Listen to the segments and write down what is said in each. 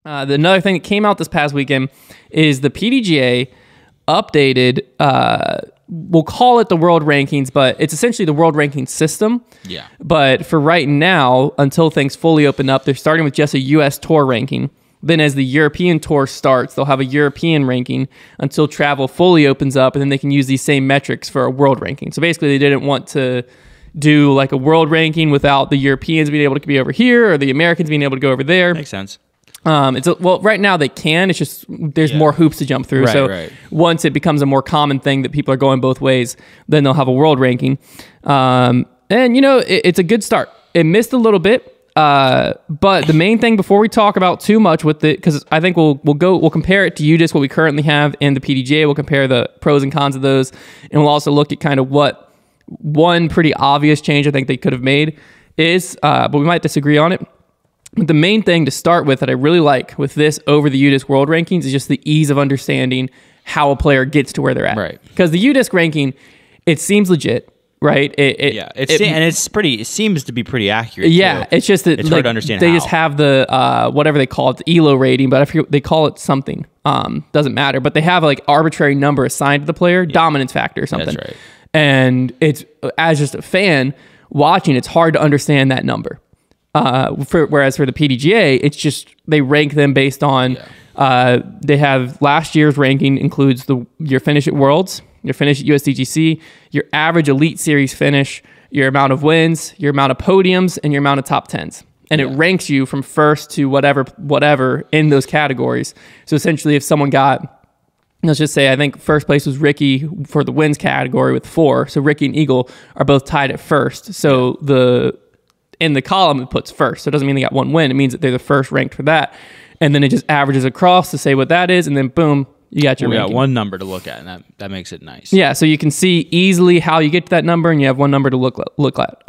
Another thing that came out this past weekend is the PDGA updated, we'll call it the world rankings, but it's essentially the world ranking system. Yeah. But for right now, until things fully open up, they're starting with just a U.S. tour ranking. Then as the European tour starts, they'll have a European ranking until travel fully opens up, and then they can use these same metrics for a world ranking. So basically, they didn't want to do like a world ranking without the Europeans being able to be over here or the Americans being able to go over there. Makes sense. Well, right now they can. It's just there's more hoops to jump through. Right. Once it becomes a more common thing that people are going both ways, then they'll have a world ranking. And it's a good start. It missed a little bit. But the main thing before we talk about too much with it, because I think we'll compare it to UDisc, what we currently have in the PDGA. We'll compare the pros and cons of those, and we'll also look at kind of what one pretty obvious change I think they could have made is, but we might disagree on it. But the main thing to start with that I really like with this over the UDisc world rankings is just the ease of understanding how a player gets to where they're at. Right. Because the UDisc ranking, it seems legit. Right. It seems to be pretty accurate. Yeah. Too. It's just that it's hard to understand. They just have the whatever they call it, the ELO rating, but I forget they call it something. Doesn't matter. But they have like arbitrary number assigned to the player, dominance factor or something. That's right. And it's, as just a fan watching, it's hard to understand that number. Whereas for the PDGA, it's just they rank them based on. They have last year's ranking includes your finish at Worlds, your finish at USDGC, your average Elite Series finish, your amount of wins, your amount of podiums, and your amount of top 10s. And it ranks you from first to whatever in those categories. So essentially, if someone got, let's just say, I think first place was Ricky for the wins category with 4. So Ricky and Eagle are both tied at first. So in the column, it puts first. So it doesn't mean they got one win. It means that they're the first ranked for that. And then it just averages across to say what that is. And then boom, you got your ranking. We got one number to look at, and that makes it nice. Yeah, so you can see easily how you get to that number, and you have one number to look at.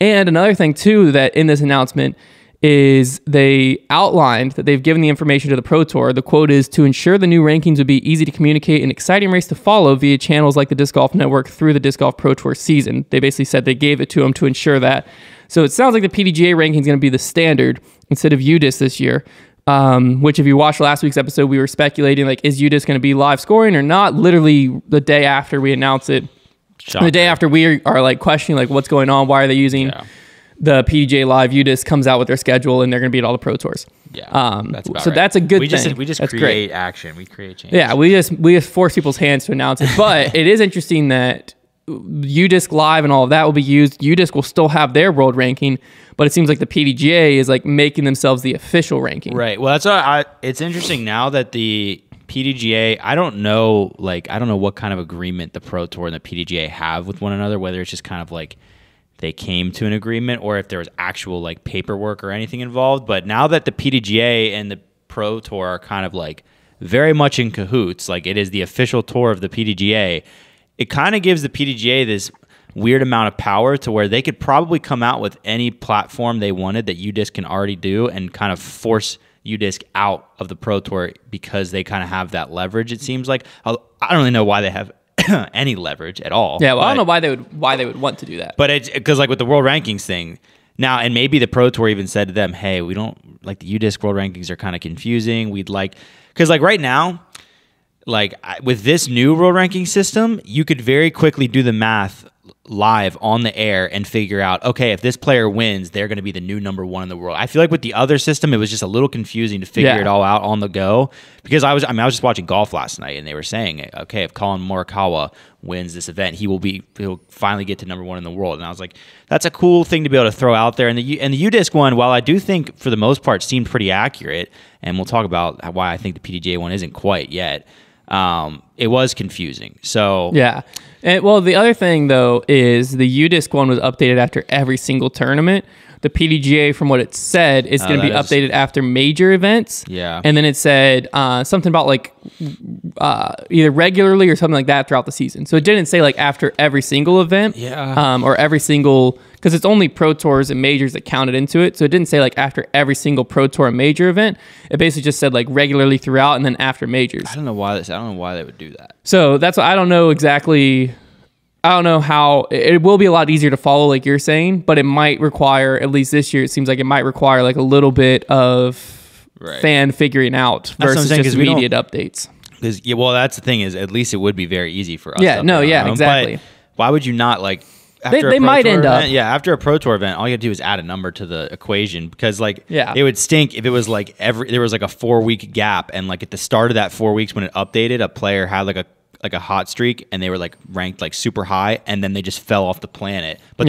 And another thing, too, that in this announcement is they outlined that they've given the information to the Pro Tour. The quote is, to ensure the new rankings would be easy to communicate and exciting race to follow via channels like the Disc Golf Network through the Disc Golf Pro Tour season. They basically said they gave it to them to ensure that. So it sounds like the PDGA ranking is going to be the standard instead of UDisc this year. Which if you watched last week's episode, we were speculating, like, is UDisc going to be live scoring or not? Literally the day after we announce it, the day after we are like questioning, like, what's going on? Why are they using the PDGA Live? UDisc comes out with their schedule and they're going to be at all the Pro Tours. Yeah, that's about so right. That's a good thing. We just that's create great. action. We create change. Yeah, we just force people's hands to announce it. But it is interesting that UDisc Live and all of that will be used. UDisc will still have their world ranking, but it seems like the PDGA is like making themselves the official ranking. Right. Well, that's it's interesting now that the PDGA, I don't know what kind of agreement the Pro Tour and the PDGA have with one another, whether it's just kind of like they came to an agreement or if there was actual like paperwork or anything involved. But now that the PDGA and the Pro Tour are kind of like very much in cahoots, like it is the official tour of the PDGA, it kind of gives the PDGA this weird amount of power to where they could probably come out with any platform they wanted that UDisc can already do and kind of force UDisc out of the Pro Tour because they kind of have that leverage, it seems like. I don't really know why they have any leverage at all. Yeah, well, I don't know why they would want to do that. But it's because like with the world rankings thing, now, and maybe the Pro Tour even said to them, hey, we don't, like the UDisc world rankings are kind of confusing. We'd like, because like right now, like with this new world ranking system, you could very quickly do the math live on the air and figure out, okay, if this player wins, they're going to be the new number 1 in the world. I feel like with the other system, it was just a little confusing to figure it all out on the go, because I was just watching golf last night and they were saying, okay, if Colin Morikawa wins this event, he'll finally get to number 1 in the world. And I was like, that's a cool thing to be able to throw out there. And the UDisc one, while I do think for the most part seemed pretty accurate, and we'll talk about why I think the PDGA one isn't quite yet, it was confusing. So yeah. And well, the other thing though is the UDisc one was updated after every single tournament. The PDGA, from what it said, is going to be updated after major events. Yeah. And then it said something about like either regularly or something like that throughout the season. So it didn't say like after every single event. Yeah. Or every single, because it's only Pro Tours and majors that counted into it. So it didn't say like after every single Pro Tour and major event. It basically just said like regularly throughout and then after majors. I don't know why they would do that. So that's what I don't know exactly. I don't know how it will be a lot easier to follow, like you're saying, but it might require, at least this year, it seems like it might require like a little bit of fan figuring out versus just immediate updates. Because well, that's the thing is at least it would be very easy for us. Exactly. But why would you not like? They might end up. Yeah, after a Pro Tour event, all you have to do is add a number to the equation because it would stink if it was like there was like a 4-week gap and like at the start of that 4 weeks when it updated, a player had like a hot streak and they were like ranked like super high and then they just fell off the planet. But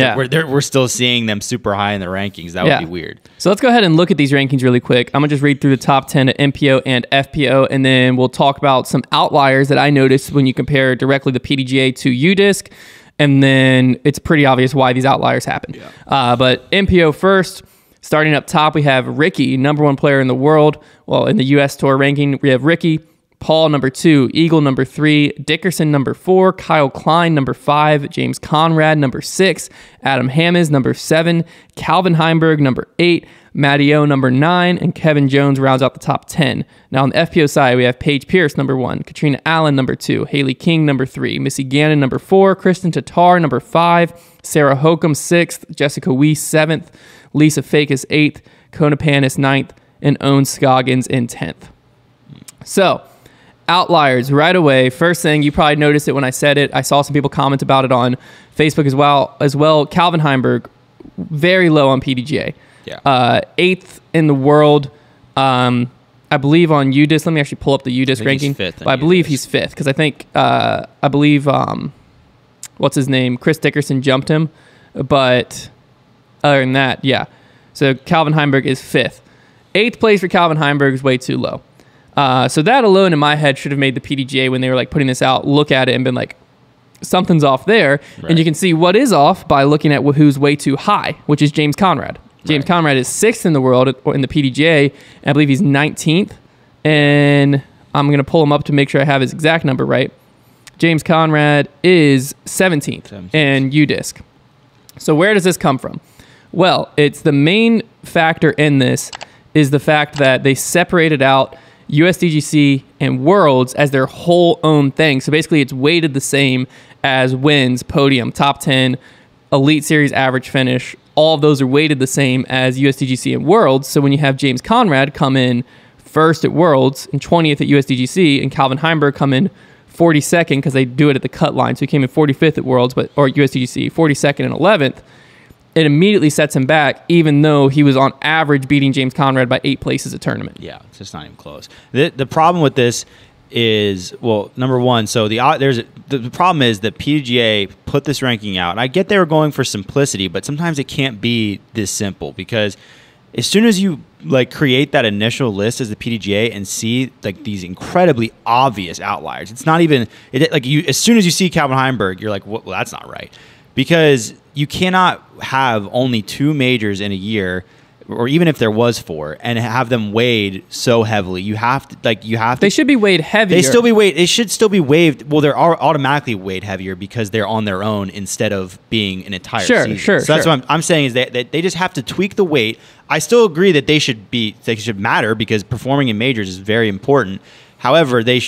we're still seeing them super high in the rankings. That would be weird. So let's go ahead and look at these rankings really quick. I'm gonna just read through the top 10 at MPO and FPO, and then we'll talk about some outliers that I noticed when you compare directly the PDGA to UDisc. And then it's pretty obvious why these outliers happened. Yeah. But MPO first, starting up top, we have Ricky, #1 player in the world. Well, in the US Tour ranking, we have Ricky, Paul #2, Eagle #3, Dickerson #4, Kyle Klein #5, James Conrad #6, Adam Hammes #7, Calvin Heinberg #8, Matty O #9, and Kevin Jones rounds out the top 10. Now on the FPO side, we have Paige Pierce #1, Katrina Allen #2, Haley King #3, Missy Gannon #4, Kristen Tatar #5, Sarah Hokum 6th, Jessica Weiss 7th, Lisa Fakis 8th, Kona Panis 9th, and Owen Scoggins in 10th. So, outliers right away. First thing, you probably noticed it when I said it. I saw some people comment about it on Facebook as well. Calvin Heinberg, very low on PDGA. Yeah. 8th in the world. I believe on UDisc. Let me actually pull up the UDisc ranking. But I believe he's 5th because I think what's his name? Chris Dickerson jumped him. But other than that, yeah. So Calvin Heinberg is 5th. 8th place for Calvin Heinberg is way too low. So that alone in my head should have made the PDGA when they were like putting this out, look at it and been like, something's off there. Right. And you can see what is off by looking at who's way too high, which is James Conrad. James Conrad is 6th in the world in the PDGA, and I believe he's 19th. And I'm going to pull him up to make sure I have his exact number right. James Conrad is 17th in UDisc. So where does this come from? Well, it's the main factor in this is the fact that they separated out USDGC and Worlds as their whole own thing. So basically it's weighted the same as wins, podium, top 10, Elite Series average finish. All of those are weighted the same as USDGC and Worlds. So when you have James Conrad come in 1st at Worlds and 20th at USDGC and Calvin Heinberg come in 42nd because they do it at the cut line. So he came in 45th at Worlds or USDGC, 42nd and 11th. It immediately sets him back, even though he was on average beating James Conrad by 8 places a tournament. Yeah, it's just not even close. The problem with this is, well, number one, so the problem is that PDGA put this ranking out. And I get they were going for simplicity, but sometimes it can't be this simple because as soon as you like create that initial list as the PDGA and see like these incredibly obvious outliers, it's not even as soon as you see Calvin Heinberg, you're like, well, that's not right, because you cannot have only 2 majors in a year, or even if there was 4, and have them weighed so heavily. You have to. They should be weighed heavier. They should still be weighed. Well, they're automatically weighed heavier because they're on their own instead of being an entire season. Sure. So that's what I'm saying is that they just have to tweak the weight. I still agree that they should matter because performing in majors is very important. However, they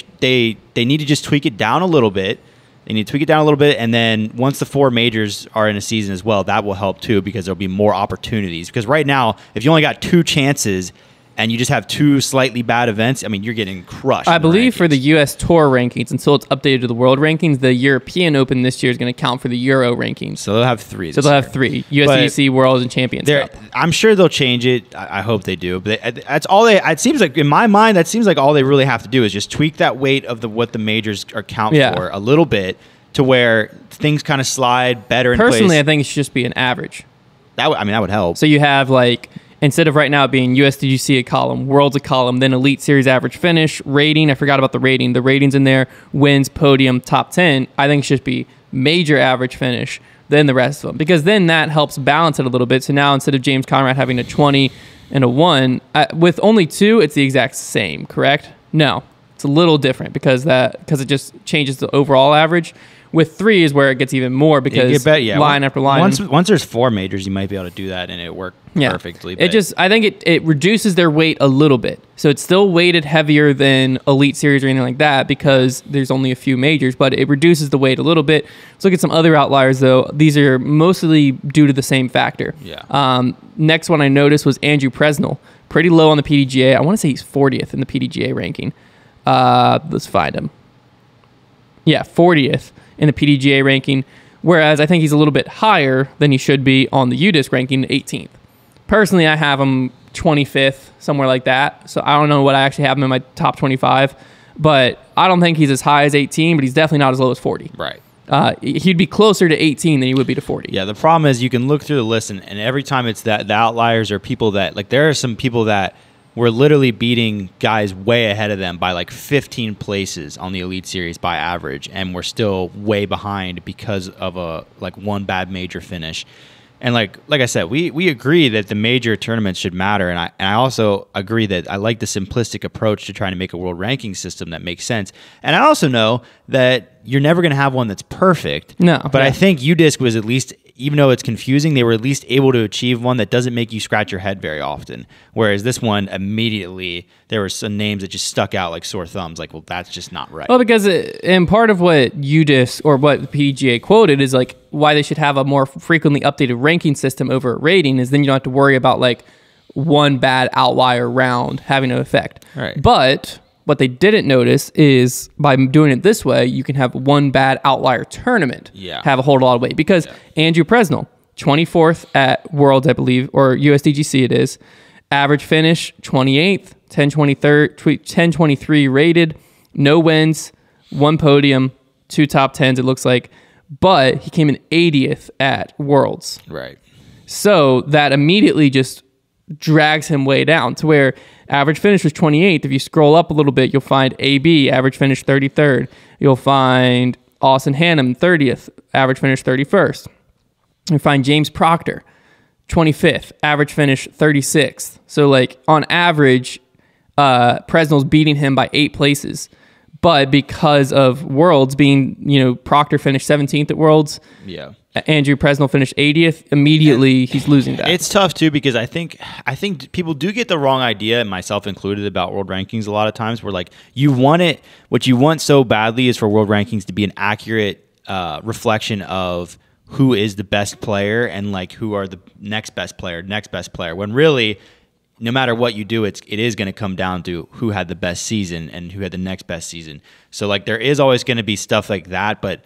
need to just tweak it down a little bit. They need to tweak it down a little bit, and then once the 4 majors are in a season as well, that will help too because there'll be more opportunities. Because right now, if you only got 2 chances and you just have 2 slightly bad events, I mean, you're getting crushed. I believe for the U.S. Tour rankings, until it's updated to the World rankings, the European Open this year is going to count for the Euro rankings. So they'll have 3. So they'll have 3: USDGC, Worlds, and Champions Cup. I'm sure they'll change it. I hope they do. But that's all they. It seems like in my mind, that seems like all they really have to do is just tweak that weight of what the majors are count for a little bit to where things kind of slide better in place. Personally, I think it should just be an average. That would help. So you have like, instead of right now being USDGC a column, Worlds a column, then Elite Series average finish, rating. I forgot about the rating. The rating's in there, wins, podium, top 10. I think it should be major average finish, then the rest of them. Because then that helps balance it a little bit. So now instead of James Conrad having a 20 and a 1, with only 2, it's the exact same, correct? No, it's a little different because it just changes the overall average. With 3 is where it gets even more because line after line. Once there's 4 majors, you might be able to do that and it worked perfectly. I think it reduces their weight a little bit. So it's still weighted heavier than Elite Series or anything like that because there's only a few majors, but it reduces the weight a little bit. Let's look at some other outliers though. These are mostly due to the same factor. Yeah. Next one I noticed was Andrew Presnell. pretty low on the PDGA. I want to say he's 40th in the PDGA ranking. Let's find him. Yeah, 40th in the PDGA ranking, whereas I think he's a little bit higher than he should be on the UDisc ranking, 18th. Personally, I have him 25th, somewhere like that. So I don't know what I actually have him in my top 25, but I don't think he's as high as 18, but he's definitely not as low as 40. Right. He'd be closer to 18 than he would be to 40. Yeah, the problem is you can look through the list, and every time it's that the outliers are people that, like, there are some people that were literally beating guys way ahead of them by like 15 places on the Elite Series by average, and we're still way behind because of a one bad major finish. And like I said, we agree that the major tournaments should matter, and I also agree that I like the simplistic approach to trying to make a world ranking system that makes sense. And I also know that you're never going to have one that's perfect. No, but I think UDisc was, at least, even though it's confusing, they were at least able to achieve one that doesn't make you scratch your head very often. Whereas this one, immediately, there were some names that just stuck out like sore thumbs. Like, well, that's just not right. Well, because and part of what UDisc or what the PDGA quoted is like why they should have a more frequently updated ranking system over a rating is then you don't have to worry about like one bad outlier round having an effect. Right. But what they didn't notice is by doing it this way, you can have one bad outlier tournament have a whole lot of weight. Because Andrew Presnell, 24th at Worlds, I believe, or USDGC it is, average finish 28th, 1023 rated, no wins, one podium, 2 top 10s it looks like, but he came in 80th at Worlds. Right. So that immediately just drags him way down to where average finish was 28th. If you scroll up a little bit, you'll find AB, average finish 33rd. You'll find Austin Hannum, 30th, average finish 31st. You find James Proctor, 25th, average finish 36th. So like on average, Presnell's beating him by 8 places. But because of Worlds being, Proctor finished 17th at Worlds. Yeah. Andrew Presnell finished 80th. Immediately, he's losing that. It's tough, too, because I think people do get the wrong idea, myself included, about world rankings a lot of times, where, like, what you want so badly is for world rankings to be an accurate reflection of who is the best player and, like, who are the next best player, when really, no matter what you do, it is going to come down to who had the best season and who had the next best season. So, like, there is always going to be stuff like that, but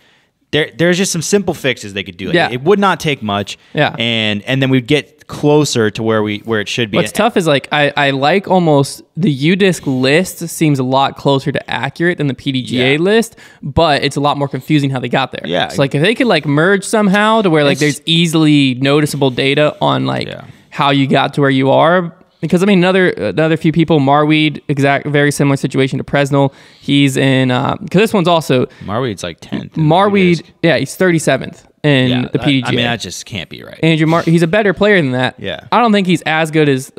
there's just some simple fixes they could do. Like, it would not take much. Yeah. And then we'd get closer to where it should be. What's tough is like I like almost the UDisc list seems a lot closer to accurate than the PDGA list, but it's a lot more confusing how they got there. Yeah. So like if they could like merge somehow to where like there's easily noticeable data on like how you got to where you are. Because I mean, another few people, Marweed, very similar situation to Presnell. He's in because this one's also Marweed's like 10th. Marweed, he's 37th in the PDGA. I mean, that just can't be right. Andrew he's a better player than that. Yeah, I don't think he's as good as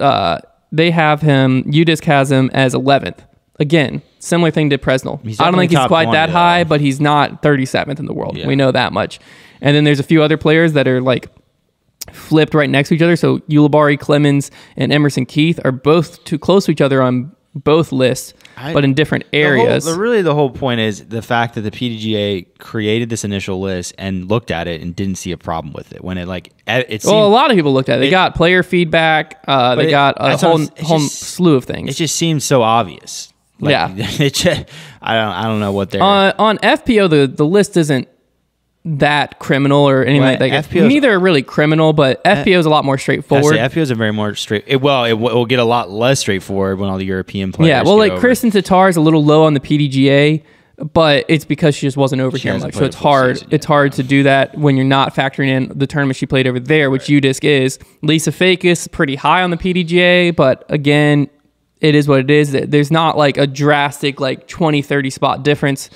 they have him. UDisc has him as 11th. Again, similar thing to Presnell. I don't think he's quite that high, but he's not 37th in the world. Yeah. We know that much. And then there's a few other players that are like flipped right next to each other. So Ulibarri, Clemens, and Emerson Keith are both too close to each other on both lists, but in different areas. The whole point is the fact that the PDGA created this initial list and looked at it and didn't see a problem with it. When it seemed, a lot of people looked at it. They got player feedback. They got a whole slew of things. It just seems so obvious. Like, I don't know what they're on FPO. The list isn't that criminal or anything like that. Neither are really criminal, but FPO is a lot more straightforward. FPO is a very more it will get a lot less straightforward when all the European players. Yeah, well, like Kristen Tatar is a little low on the PDGA, but it's because she just wasn't over here much, so it's hard. It's hard to do that when you're not factoring in the tournament she played over there, which UDisc is. Lisa Fakis pretty high on the PDGA, but again, it is what it is. There's not like a drastic like 20-30 spot difference.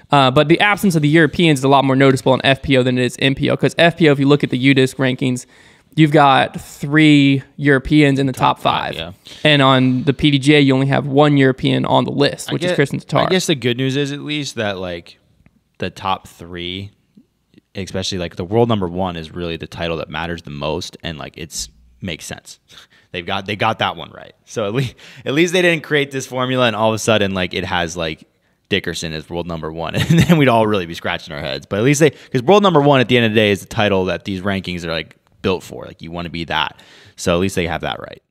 But the absence of the Europeans is a lot more noticeable in FPO than it is MPO. Because FPO, if you look at the UDisc rankings, you've got 3 Europeans in the top 5. Yeah. And on the PDGA, you only have 1 European on the list, which is Kristen Tatar. I guess the good news is at least that like the top 3, especially like the world number 1 is really the title that matters the most. And like makes sense. They got that one right. So at least they didn't create this formula and all of a sudden like it has like Dickerson is world number 1, and then we'd all really be scratching our heads. But at least because world number 1 at the end of the day is the title that these rankings are like built for. Like you want to be that. So at least they have that right.